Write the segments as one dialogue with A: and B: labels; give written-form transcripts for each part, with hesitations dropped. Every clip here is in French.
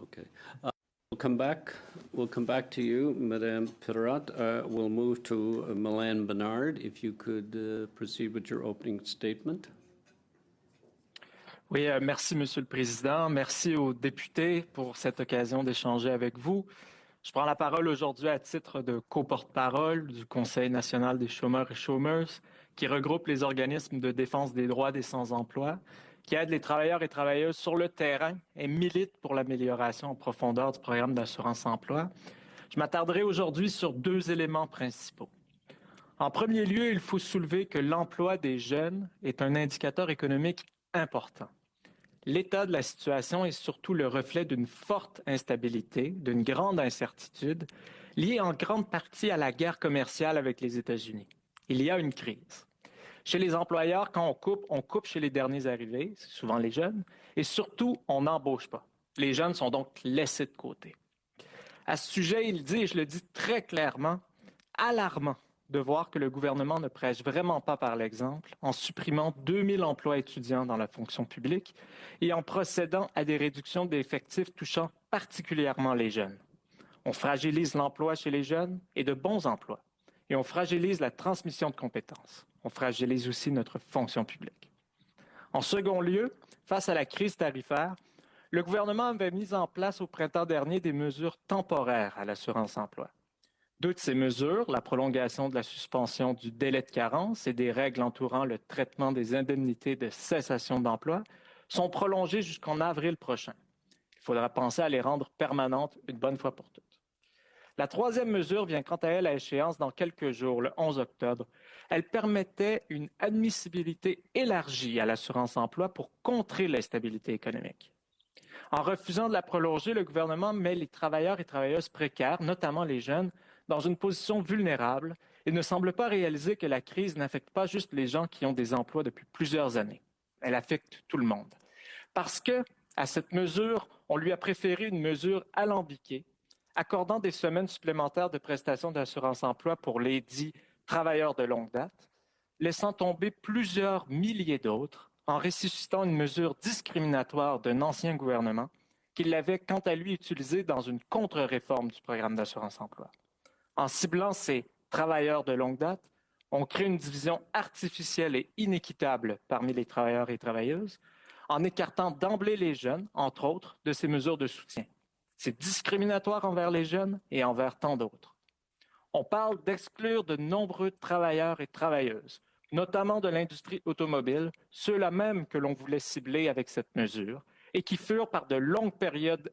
A: Okay. We'll come back. We'll come back to you, Madame Perrot. We'll move to Mylène Bernard. If you could proceed with your opening statement.
B: Oui, merci, Monsieur le Président. Merci aux députés pour cette occasion d'échanger avec vous. Je prends la parole aujourd'hui à titre de co-porte-parole du Conseil national des chômeurs et chômeuses, qui regroupe les organismes de défense des droits des sans-emploi, qui aide les travailleurs et travailleuses sur le terrain et milite pour l'amélioration en profondeur du programme d'assurance-emploi. Je m'attarderai aujourd'hui sur deux éléments principaux. En premier lieu, il faut soulever que l'emploi des jeunes est un indicateur économique important. L'état de la situation est surtout le reflet d'une forte instabilité, d'une grande incertitude, liée en grande partie à la guerre commerciale avec les États-Unis. Il y a une crise. Chez les employeurs, quand on coupe chez les derniers arrivés, c'est souvent les jeunes, et surtout, on n'embauche pas. Les jeunes sont donc laissés de côté. À ce sujet, il dit, et je le dis très clairement, alarmant de voir que le gouvernement ne prêche vraiment pas par l'exemple en supprimant 2000 emplois étudiants dans la fonction publique et en procédant à des réductions d'effectifs touchant particulièrement les jeunes. On fragilise l'emploi chez les jeunes et de bons emplois. Et on fragilise la transmission de compétences. On fragilise aussi notre fonction publique. En second lieu, face à la crise tarifaire, le gouvernement avait mis en place au printemps dernier des mesures temporaires à l'assurance-emploi. Deux de ces mesures, la prolongation de la suspension du délai de carence et des règles entourant le traitement des indemnités de cessation d'emploi, sont prolongées jusqu'en avril prochain. Il faudra penser à les rendre permanentes une bonne fois pour toutes. La troisième mesure vient quant à elle à échéance dans quelques jours, le 11 octobre. Elle permettait une admissibilité élargie à l'assurance-emploi pour contrer l'instabilité économique. En refusant de la prolonger, le gouvernement met les travailleurs et travailleuses précaires, notamment les jeunes, dans une position vulnérable et ne semble pas réaliser que la crise n'affecte pas juste les gens qui ont des emplois depuis plusieurs années. Elle affecte tout le monde. Parce que, à cette mesure, on lui a préféré une mesure alambiquée, accordant des semaines supplémentaires de prestations d'assurance-emploi pour les dits travailleurs de longue date, laissant tomber plusieurs milliers d'autres en ressuscitant une mesure discriminatoire d'un ancien gouvernement qui l'avait quant à lui utilisée dans une contre-réforme du programme d'assurance-emploi. En ciblant ces travailleurs de longue date, on crée une division artificielle et inéquitable parmi les travailleurs et travailleuses, en écartant d'emblée les jeunes, entre autres, de ces mesures de soutien. C'est discriminatoire envers les jeunes et envers tant d'autres. On parle d'exclure de nombreux travailleurs et travailleuses, notamment de l'industrie automobile, ceux-là même que l'on voulait cibler avec cette mesure et qui furent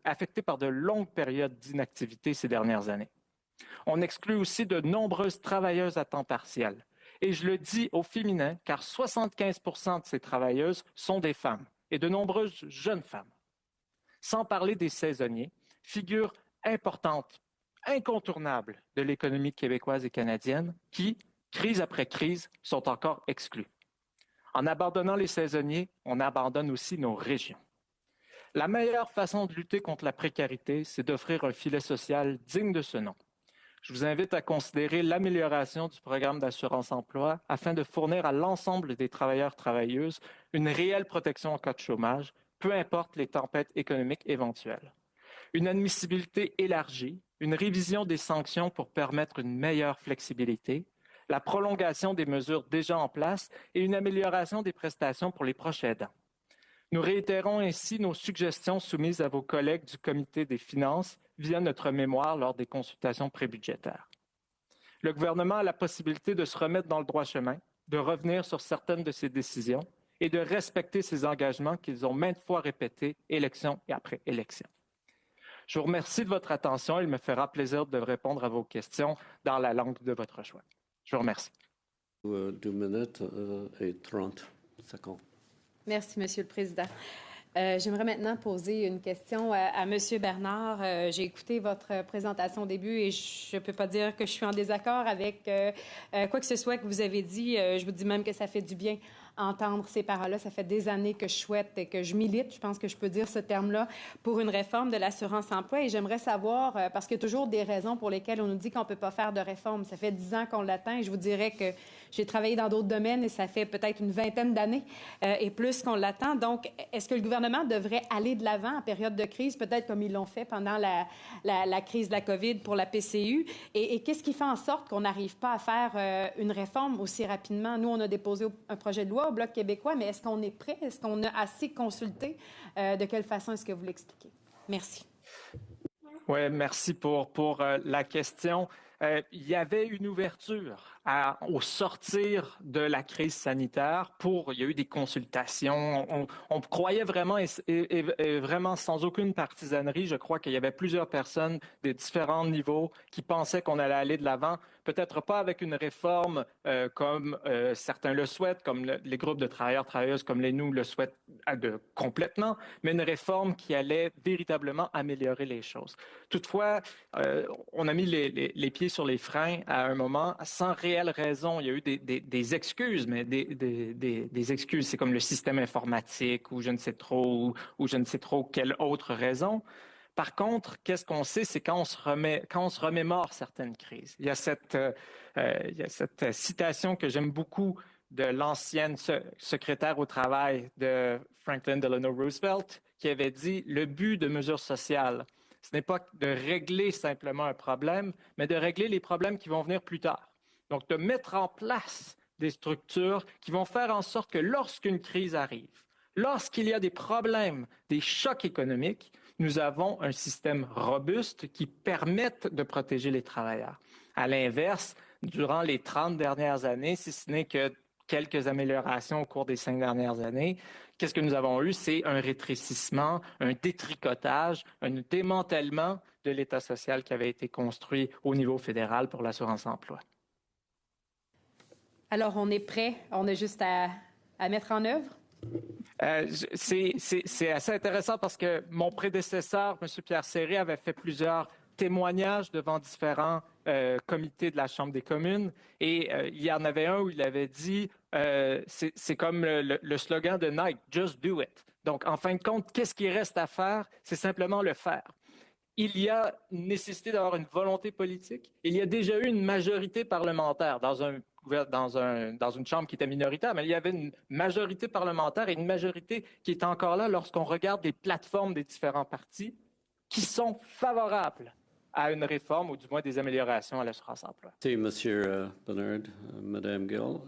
B: affectés par de longues périodes d'inactivité ces dernières années. On exclut aussi de nombreuses travailleuses à temps partiel. Et je le dis au féminin, car 75% de ces travailleuses sont des femmes, et de nombreuses jeunes femmes. Sans parler des saisonniers, figure importante, incontournable de l'économie québécoise et canadienne, qui, crise après crise, sont encore exclus. En abandonnant les saisonniers, on abandonne aussi nos régions. La meilleure façon de lutter contre la précarité, c'est d'offrir un filet social digne de ce nom. Je vous invite à considérer l'amélioration du programme d'assurance-emploi afin de fournir à l'ensemble des travailleurs-travailleuses une réelle protection en cas de chômage, peu importe les tempêtes économiques éventuelles. Une admissibilité élargie, une révision des sanctions pour permettre une meilleure flexibilité, la prolongation des mesures déjà en place et une amélioration des prestations pour les proches aidants. Nous réitérons ainsi nos suggestions soumises à vos collègues du Comité des finances via notre mémoire lors des consultations prébudgétaires. Le gouvernement a la possibilité de se remettre dans le droit chemin, de revenir sur certaines de ses décisions et de respecter ses engagements qu'ils ont maintes fois répétés, élection et après élection. Je vous remercie de votre attention. Il me fera plaisir de répondre à vos questions dans la langue de votre choix. Je vous remercie.
A: 2 minutes et 30 secondes.
C: Merci, Monsieur le Président. J'aimerais maintenant poser une question à Monsieur Bernard. J'ai écouté votre présentation au début et je ne peux pas dire que je suis en désaccord avec quoi que ce soit que vous avez dit. Je vous dis même que ça fait du bien entendre ces paroles-là. Ça fait des années que je souhaite et que je milite, je pense que je peux dire ce terme-là, pour une réforme de l'assurance-emploi. Et j'aimerais savoir, parce qu'il y a toujours des raisons pour lesquelles on nous dit qu'on ne peut pas faire de réforme. Ça fait 10 ans qu'on l'attend et je vous dirais que j'ai travaillé dans d'autres domaines et ça fait peut-être une vingtaine d'années et plus qu'on l'attend. Donc, est-ce que le gouvernement devrait aller de l'avant en période de crise, peut-être comme ils l'ont fait pendant la crise de la COVID pour la PCU? Et qu'est-ce qui fait en sorte qu'on n'arrive pas à faire une réforme aussi rapidement? Nous, on a déposé un projet de loi au Bloc québécois, mais est-ce qu'on est prêt? Est-ce qu'on a assez consulté? De quelle façon est-ce que vous l'expliquez? Merci.
B: Oui, merci pour la question. Il y avait une ouverture au sortir de la crise sanitaire. Il y a eu des consultations. On croyait vraiment, et vraiment sans aucune partisanerie, je crois qu'il y avait plusieurs personnes de différents niveaux qui pensaient qu'on allait aller de l'avant. Peut-être pas avec une réforme comme certains le souhaitent, comme les groupes de travailleurs, travailleuses comme les nous le souhaitent complètement, mais une réforme qui allait véritablement améliorer les choses. Toutefois, on a mis les pieds sur les freins à un moment sans réelle raison. Il y a eu des excuses, mais des excuses, c'est comme le système informatique ou je ne sais trop, ou je ne sais trop quelle autre raison. Par contre, qu'est-ce qu'on sait, c'est quand on se remémore certaines crises. Il y a cette citation que j'aime beaucoup de l'ancienne secrétaire au travail de Franklin Delano Roosevelt qui avait dit « Le but de mesures sociales, ce n'est pas de régler simplement un problème, mais de régler les problèmes qui vont venir plus tard. » Donc, de mettre en place des structures qui vont faire en sorte que lorsqu'une crise arrive, lorsqu'il y a des problèmes, des chocs économiques, nous avons un système robuste qui permette de protéger les travailleurs. À l'inverse, durant les 30 dernières années, si ce n'est que quelques améliorations au cours des 5 dernières années, qu'est-ce que nous avons eu? C'est un rétrécissement, un détricotage, un démantèlement de l'État social qui avait été construit au niveau fédéral pour l'assurance-emploi.
C: Alors, on est prêt, on a juste à mettre en œuvre?
B: C'est assez intéressant parce que mon prédécesseur, M. Pierre Serré, avait fait plusieurs témoignages devant différents comités de la Chambre des communes et il y en avait un où il avait dit c'est comme le slogan de Nike, « Just do it ». Donc, en fin de compte, qu'est-ce qui reste à faire? C'est simplement le faire. Il y a une nécessité d'avoir une volonté politique. Il y a déjà eu une majorité parlementaire dans une chambre qui était minoritaire, mais il y avait une majorité parlementaire et une majorité qui est encore là lorsqu'on regarde les plateformes des différents partis qui sont favorables à une réforme ou du moins des améliorations à l'assurance-emploi.
A: Merci, M. Bernard, Mme Gill.